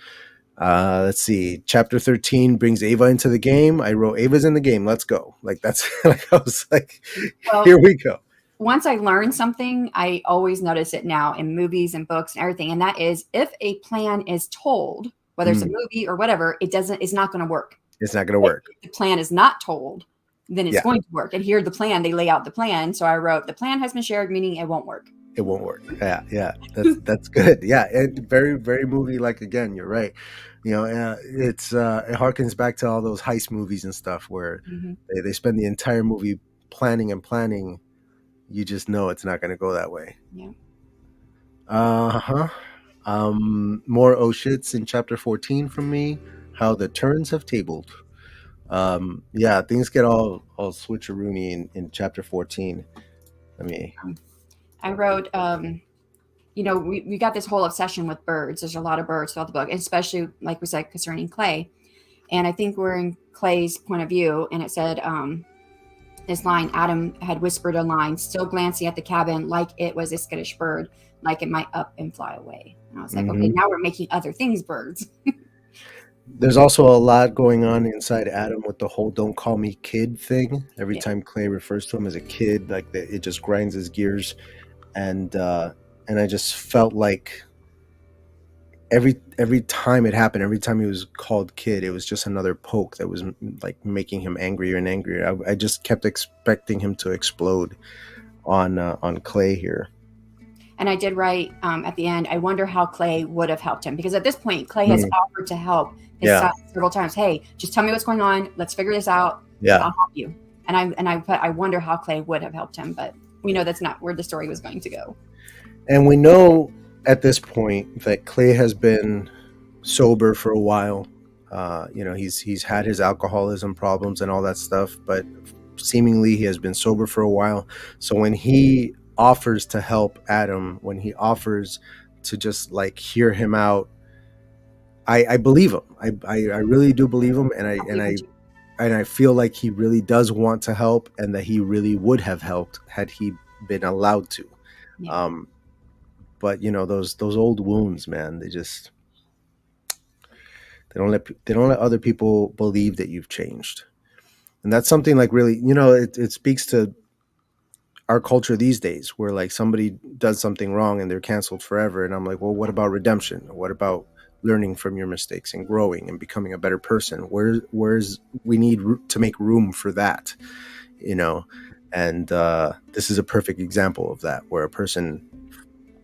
Let's see. Chapter 13 brings Ava into the game. I wrote, Ava's in the game. Let's go. Like that's like I was like, well, here we go.
Once I learn something, I always notice it now in movies and books and everything. And that is, if a plan is told, whether it's a movie or whatever, it's not going to work.
It's not going to work.
If the plan is not told, then it's going to work. And here, the plan, they lay out the plan. So I wrote, the plan has been shared, meaning it won't work.
it won't work. Yeah, yeah, that's good. Yeah, and very very movie like again. You're right. It harkens back to all those heist movies and stuff where
Hmm.
they spend the entire movie planning and planning. You just know it's not going to go that way.
Yeah.
Uh-huh. More oh shits in chapter 14 from me. How the turns have tabled. Yeah, things get all switcheroony in chapter 14. I mean,
I wrote, we got this whole obsession with birds. There's a lot of birds throughout the book, especially, like we said, concerning Clay. And I think we're in Clay's point of view, and it said, this line, Adam had whispered a line, still glancing at the cabin like it was a skittish bird, like it might up and fly away. And I was like, okay,
mhm.
now we're making other things birds.
There's also a lot going on inside Adam with the whole "don't call me kid" thing. Every
Yeah.
time Clay refers to him as a kid, it just grinds his gears, and uh, and I just felt like every time it happened, every time he was called kid, it was just another poke that was like making him angrier and angrier. I just kept expecting him to explode on Clay here.
And I did write at the end, I wonder how Clay would have helped him. Because at this point, Clay has
Mm,
offered to help his
yeah,
son several times. Hey, just tell me what's going on. Let's figure this out.
yeah.
I'll help you. And I put, I wonder how Clay would have helped him. But we know that's not where the story was going to go.
And we know at this point that Clay has been sober for a while. He's had his alcoholism problems and all that stuff, but seemingly he has been sober for a while. So when he offers to help Adam, when he offers to just like hear him out, I believe him. I really do believe him, and I
I
and
believe him
I
too.
and I feel like he really does want to help, and that he really would have helped had he been allowed to.
Yeah.
Um, but those old wounds, man, they don't let other people believe that you've changed, and that's something like really, it speaks to our culture these days, where like somebody does something wrong and they're canceled forever, and I'm like, well, what about redemption? What about learning from your mistakes and growing and becoming a better person? Where's we need to make room for that, you know and this is a perfect example of that, where a person,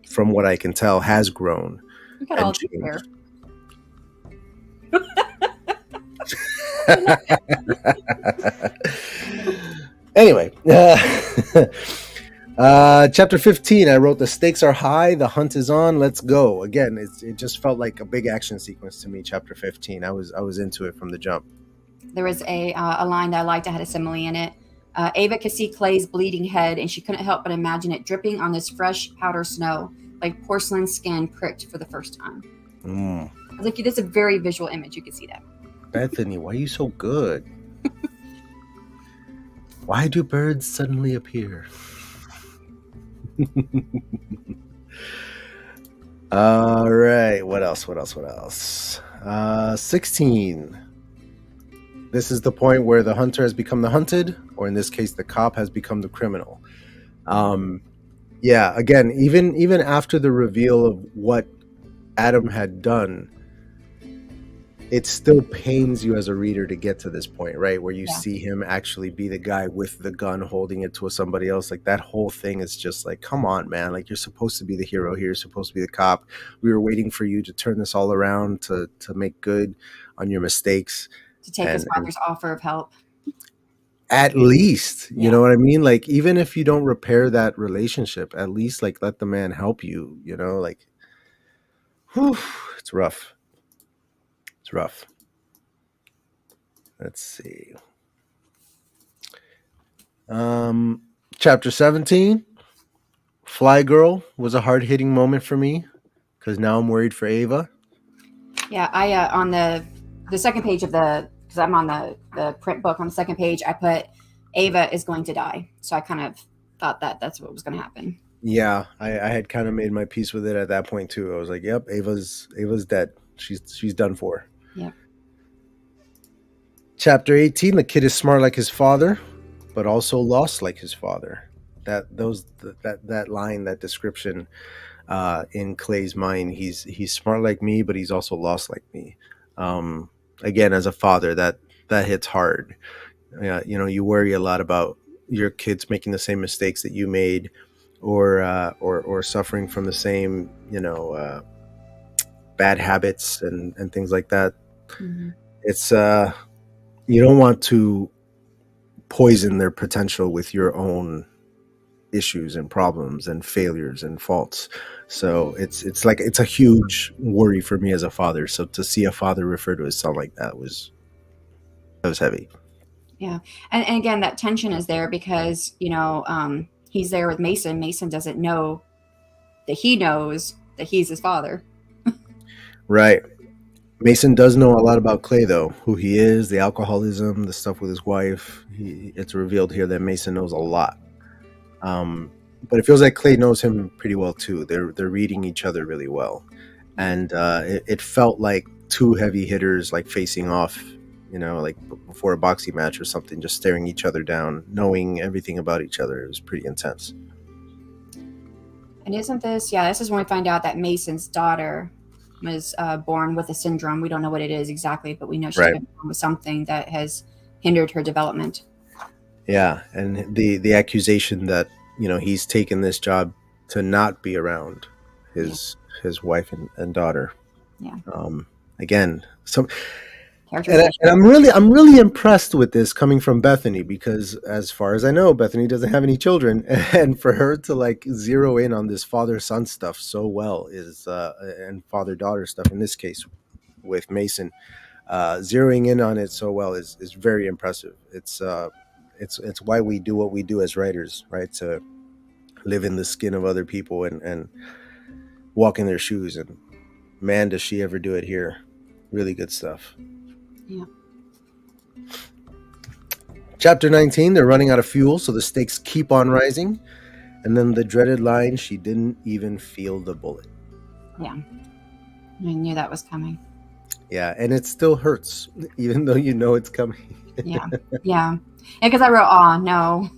from what I can tell, has grown
You got
and
all deep there.
changed. Anyway, chapter 15, I wrote, the stakes are high, the hunt is on, let's go. Again, it just felt like a big action sequence to me. Chapter 15, I was into it from the jump.
There was a line that I liked that had a simile in it. Ava could see Clay's bleeding head, and she couldn't help but imagine it dripping on this fresh powder snow, like porcelain skin pricked for the first time.
Mm.
I was like, that's a very visual image. You could see that.
Bethany, why are you so good? Why do birds suddenly appear? All right, what else? 16. This is the point where the hunter has become the hunted, or in this case, the cop has become the criminal. Um, yeah, again, even after the reveal of what Adam had done, it still pains you as a reader to get to this point, right? Where you
Yeah.
see him actually be the guy with the gun holding it to somebody else. Like that whole thing is just like, come on, man. Like, you're supposed to be the hero here, you're supposed to be the cop. We were waiting for you to turn this all around, to make good on your mistakes.
To take his
And
father's offer of help.
at least, you
Yeah.
know what I mean? Like, even if you don't repair that relationship, at least like let the man help you, like, whew, it's rough. It's rough. Let's see. Um, Chapter 17, Fly Girl, was a hard hitting moment for me because now I'm worried for Ava.
Yeah. I on the second page of because I'm on the print book, on the second page, I put Ava is going to die. So I kind of thought that that's what was going to happen.
Yeah, I had kind of made my peace with it at that point too. I was like, yep, Ava's dead. She's done for.
Yeah.
Chapter 18, the kid is smart like his father, but also lost like his father. That line, that description, in Clay's mind, he's smart like me, but he's also lost like me. Again, as a father, that hits hard. You worry a lot about your kids making the same mistakes that you made, or suffering from the same, bad habits and things like that.
Mhm.
It's you don't want to poison their potential with your own issues and problems and failures and faults. So it's like it's a huge worry for me as a father. So to see a father refer to his son like that was heavy.
Yeah. And again, that tension is there because, he's there with Mason. Mason doesn't know that he knows that he's his father.
Right. Mason does know a lot about Clay, though, who he is, the alcoholism, the stuff with his wife. It's revealed here that Mason knows a lot. But it feels like Clay knows him pretty well too. They're reading each other really well,
Yeah.
and it felt like two heavy hitters like facing off, like before a boxing match or something, just staring each other down, knowing everything about each other. It was pretty intense.
And isn't this, yeah, this is when we find out that Mason's daughter was born with a syndrome. We don't know what it is exactly, but we know she's
Right.
been born with something that has hindered her development.
Yeah, and the accusation that he's taken this job to not be around
Yeah.
his wife and daughter.
Yeah.
Again, some
Characterization.
and I'm really impressed with this coming from Bethany, because as far as I know, Bethany doesn't have any children, and for her to like zero in on this father son stuff so well is and father daughter stuff in this case with Mason, zeroing in on it so well is very impressive. It's why we do what we do as writers, right? To live in the skin of other people and walk in their shoes. And man, does she ever do it here. Really good stuff.
Yeah.
Chapter 19, they're running out of fuel, so the stakes keep on rising. And then the dreaded line, she didn't even feel the bullet.
Yeah. I knew that was coming.
Yeah, and it still hurts, even though you know it's coming.
Yeah. Yeah. Because I wrote, "Oh no."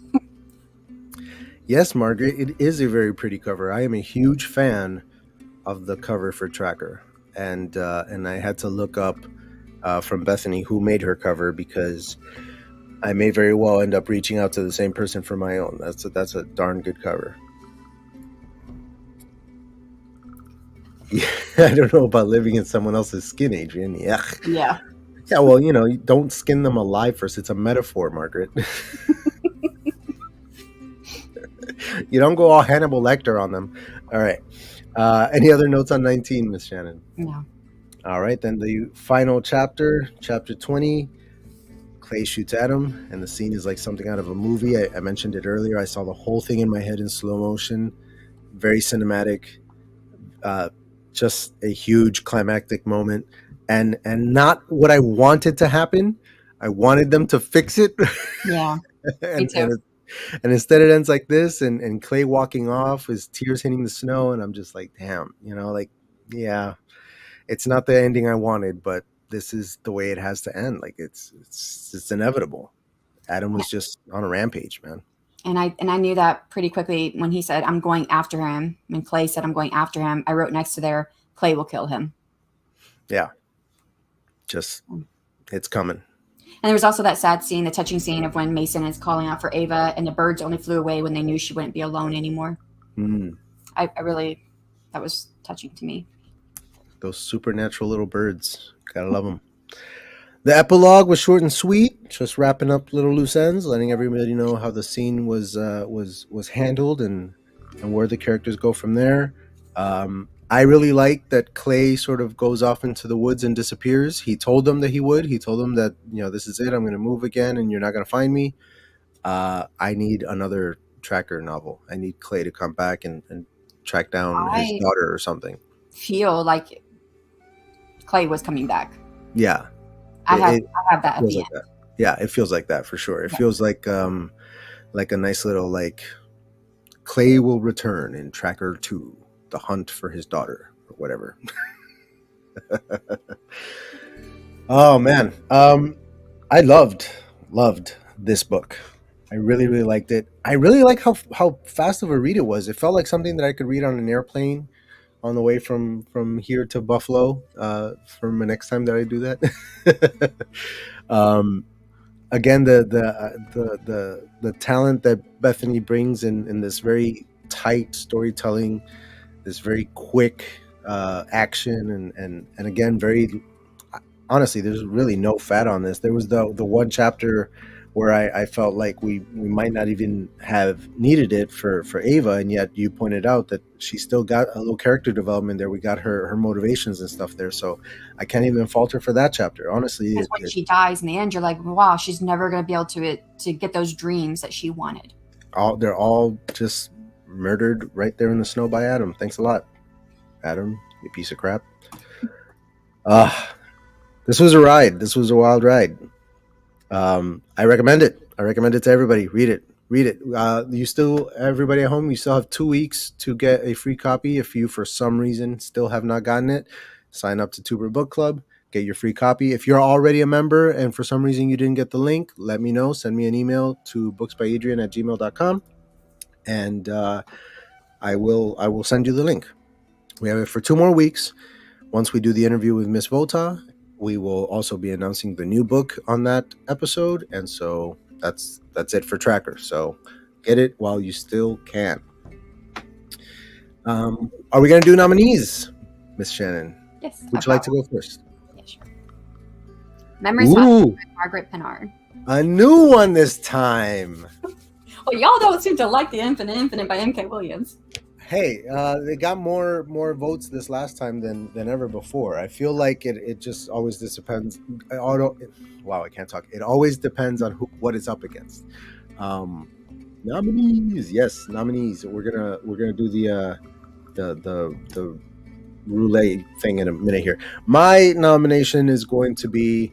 Yes, Margaret, it is a very pretty cover. I am a huge fan of the cover for Tracker. And I had to look up from Bethany who made her cover, because I may very well end up reaching out to the same person for my own. That's a darn good cover. Yeah, I don't know about living in someone else's skin, Adrian. Yeah.
Yeah.
Yeah, well, you don't skin them alive first. It's a metaphor, Margaret. You don't go all Hannibal Lecter on them. All right. Any other notes on 19, Miss Shannon?
No.
All right, then the final chapter, chapter 20. Clay shoots at him, and the scene is like something out of a movie. I mentioned it earlier. I saw the whole thing in my head in slow motion. Very cinematic. Uh, just a huge climactic moment, and not what I wanted to happen. I wanted them to fix it.
Yeah. Me
and,
too.
and and instead it ends like this, and Clay walking off, his tears hitting the snow, and I'm just like, damn, like, yeah, it's not the ending I wanted, but this is the way it has to end. Like it's inevitable. Adam was just on a rampage, man.
And I knew that pretty quickly when he said, "I'm going after him." When Clay said, "I'm going after him," I wrote next to there, "Clay will kill him."
Yeah, just it's coming.
And there was also that sad scene, the touching scene of when Mason is calling out for Ava, and the birds only flew away when they knew she wouldn't be alone anymore.
Mm,
I really, that was touching to me.
those supernatural little birds, gotta love them. The epilogue was short and sweet, just wrapping up little loose ends, letting everybody know how the scene was handled, and where the characters go from there. I really like that Clay sort of goes off into the woods and disappears. He told them that he would. He told them that this is it. I'm going to move again, and you're not going to find me. I need another Tracker novel. I need Clay to come back and track down his
I
daughter or something.
feel like Clay was coming back.
Yeah,
I have
it
I have that at
feels
the
like
end.
that. Yeah, it feels like that for sure. It
Yeah.
feels like a nice little like Clay will return in Tracker 2, the hunt for his daughter or whatever. Oh man, I loved this book. I really really liked it. I really like how fast of a read it was. It felt like something that I could read on an airplane on the way from here to Buffalo. For the next time that I do that. um, again, the talent that Bethany brings in this very tight storytelling, this very quick action, and again, very honestly, there's really no fat on this. There was the one chapter where I felt like we might not even have needed it for Ava, and yet you pointed out that she still got a little character development there. We got her motivations and stuff there, so I can't even fault her for that chapter. Honestly,
Because when she dies in the end, you're like, wow, she's never going to be able to get those dreams that she wanted.
they're all just murdered right there in the snow by Adam. Thanks a lot, Adam, you piece of crap. This was a ride. This was a wild ride. I recommend it. I recommend it to everybody. Read it. Read it. You still, everybody at home, you still have 2 weeks to get a free copy. If you, for some reason, still have not gotten it, sign up to Tuber Book Club. Get your free copy. If you're already a member and for some reason you didn't get the link, let me know. Send me an email to booksbyadrian@gmail.com, and I will send you the link. We have it for 2 more weeks. Once we do the interview with Miss Votaw, we will also be announcing the new book on that episode, and so that's it for Tracker. So get it while you still can. Are we going to do nominees, Miss Shannon?
Yes.
Would you like to go first?
Yeah, sure. Memories by Margaret Pinard.
A new one this time.
Well, y'all don't seem to like the Infinite by M.K. Williams.
Hey, they got more votes this last time than ever before. I feel like it just always depends. Wow, I can't talk. It always depends on what it's up against. Nominees, yes, nominees. We're gonna do the roulette thing in a minute here. My nomination is going to be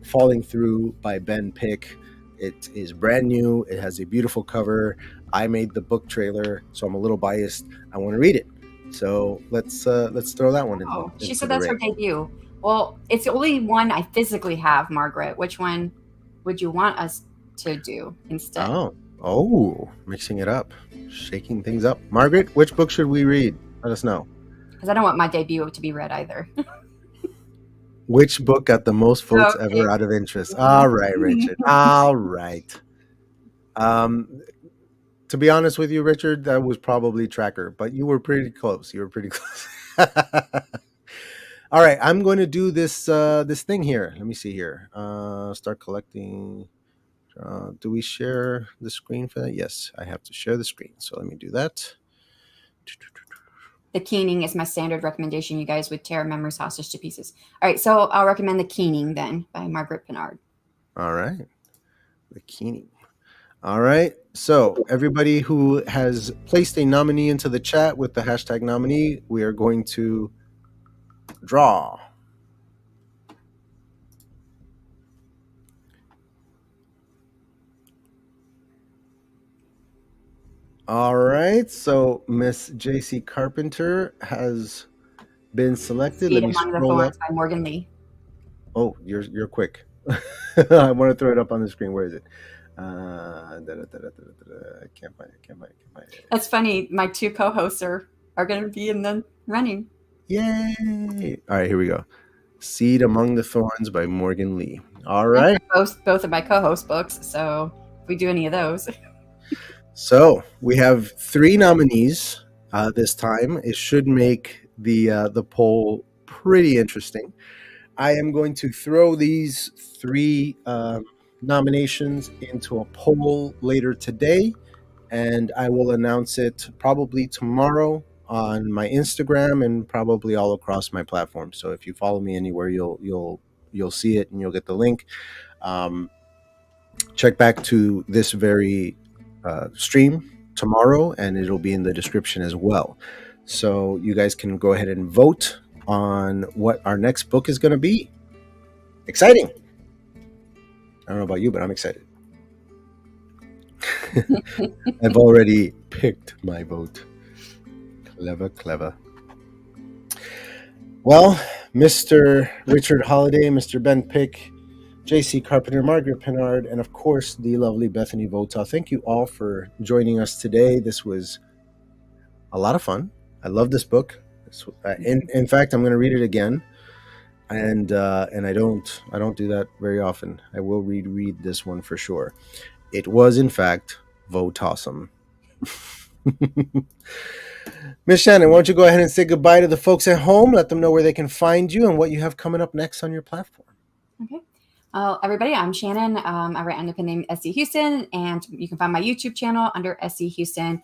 Falling Through by Ben Pick. It is brand new. It has a beautiful cover. I made the book trailer, so I'm a little biased. I want to read it. So let's throw that one in.
Oh, she said that's her debut. Well, it's the only one I physically have, Margaret. Which one would you want us to do instead?
Oh, mixing it up, shaking things up. Margaret, which book should we read? Let us know.
Because I don't want my debut to be read either.
Which book got the most votes ever out of interest? All right, Richard. All right. To be honest with you, Richard, that was probably Tracker, but you were pretty close. You were pretty close. All right, I'm going to do this thing here. Let me see here. Start collecting. Do we share the screen for that? Yes, I have to share the screen. So let me do that.
The Keening is my standard recommendation. You guys would tear Memories hostage to pieces. All right, so I'll recommend The Keening then by Margaret Pinard.
All right, The Keening. All right, so everybody who has placed a nominee into the chat with the hashtag nominee, we are going to draw. All right, so Miss J.C. Carpenter has been selected.
Let me scroll up. By Morgan Lee.
Oh, you're quick. I want to throw it up on the screen. Where is it? I can't find it.
That's funny. My 2 co-hosts are going to be in the running.
Yay! All right, here we go. Seed Among the Thorns by Morgan Lee. All right.
Both of my co-host books. So if we do any of those.
So we have 3 nominees this time. It should make the poll pretty interesting. I am going to throw these 3 nominations into a poll later today, and I will announce it probably tomorrow on my Instagram and probably all across my platform. So if you follow me anywhere, you'll see it and you'll get the link. Check back to this very stream tomorrow, and it'll be in the description as well. So you guys can go ahead and vote on what our next book is going to be. Exciting! I don't know about you, but I'm excited. I've already picked my vote. Clever. Well, Mr. Richard Holiday, Mr. Ben Pick, J.C. Carpenter, Margaret Pinard, and of course the lovely Bethany Votaw. Thank you all for joining us today. This was a lot of fun. I love this book. In fact, I'm going to read it again, and I don't do that very often. I will read this one for sure. It was in fact Votawsome. Miss Shannon, why don't you go ahead and say goodbye to the folks at home? Let them know where they can find you and what you have coming up next on your platform.
Okay. Everybody, I'm Shannon. I write under the name SC Houston, and you can find my YouTube channel under SC Houston.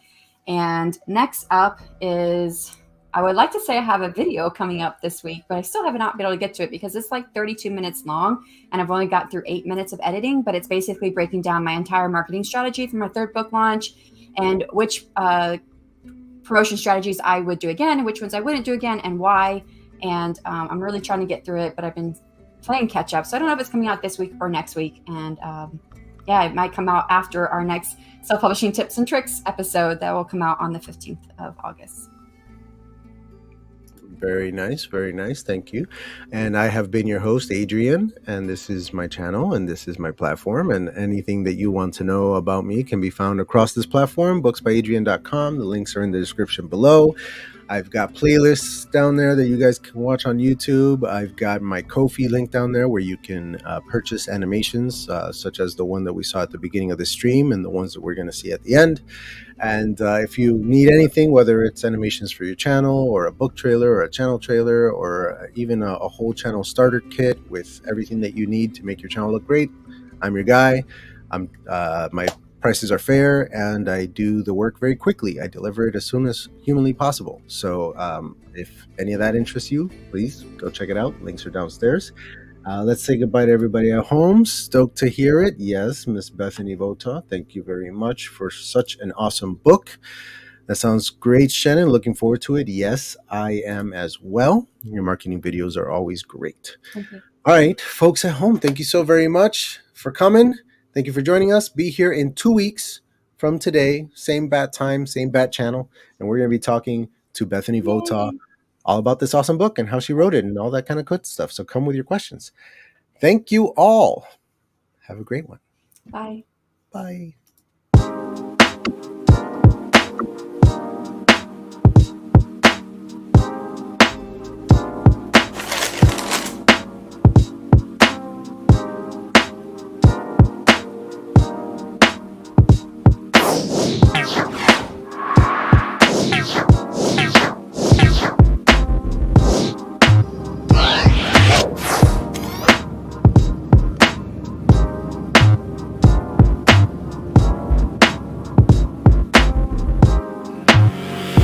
And next up is, I would like to say I have a video coming up this week, but I still have not been able to get to it because it's like 32 minutes long, and I've only got through 8 minutes of editing. But it's basically breaking down my entire marketing strategy for my third book launch and which promotion strategies I would do again and which ones I wouldn't do again and why. And I'm really trying to get through it, but I've been playing catch up. So I don't know if it's coming out this week or next week. And yeah, it might come out after our next self-publishing tips and tricks episode that will come out on the 15th of August.
Very nice. Very nice. Thank you. And I have been your host, Adrian, and this is my channel and this is my platform. And anything that you want to know about me can be found across this platform, booksbyadrian.com. The links are in the description below. I've got playlists down there that you guys can watch on YouTube. I've got my Ko-fi link down there where you can purchase animations, such as the one that we saw at the beginning of the stream and the ones that we're going to see at the end. And if you need anything, whether it's animations for your channel or a book trailer or a channel trailer or even a whole channel starter kit with everything that you need to make your channel look great, I'm your guy. My prices are fair and I do the work very quickly. I deliver it as soon as humanly possible. So if any of that interests you, please go check it out. Links are downstairs. Let's say goodbye to everybody at home. Stoked to hear it. Yes, Miss Bethany Votaw, thank you very much for such an awesome book. That sounds great, Shannon. Looking forward to it. Yes, I am as well. Your marketing videos are always great.
Okay.
All right, folks at home, thank you so very much for coming. Thank you for joining us. Be here in 2 weeks from today, same bat time, same bat channel, and we're going to be talking to Bethany Votaw all about this awesome book and how she wrote it and all that kind of good stuff. So come with your questions. Thank you all. Have a great one.
Bye.
Bye.